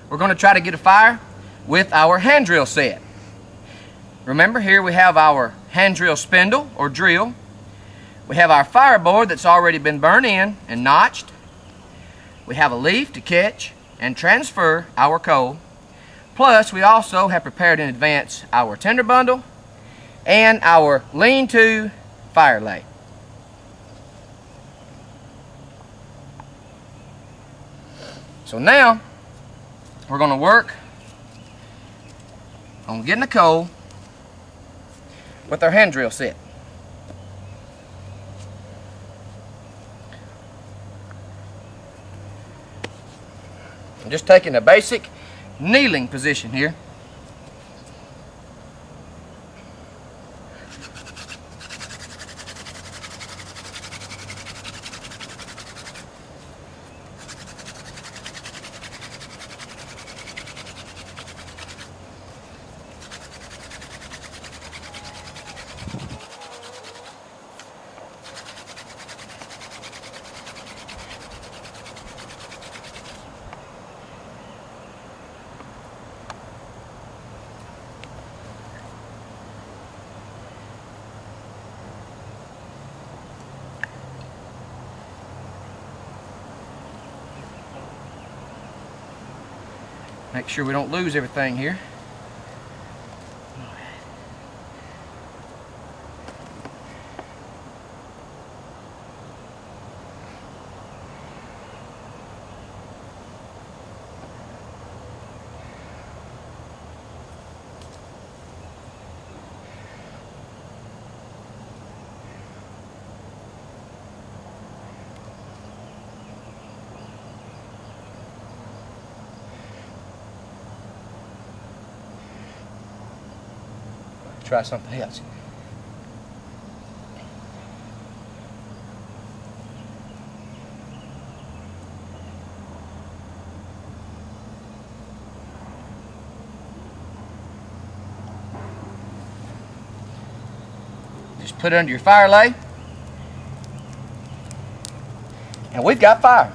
we're going to try to get a fire with our hand drill set. Remember, here we have our hand drill spindle or drill. We have our fireboard that's already been burned in and notched. We have a leaf to catch and transfer our coal. Plus, we also have prepared in advance our tinder bundle and our lean-to fire lay. So now, we're going to work on getting the coal with our hand drill set. I'm just taking a basic kneeling position here. Make sure we don't lose everything here. Try something else. Just put it under your fire lay, and we've got fire.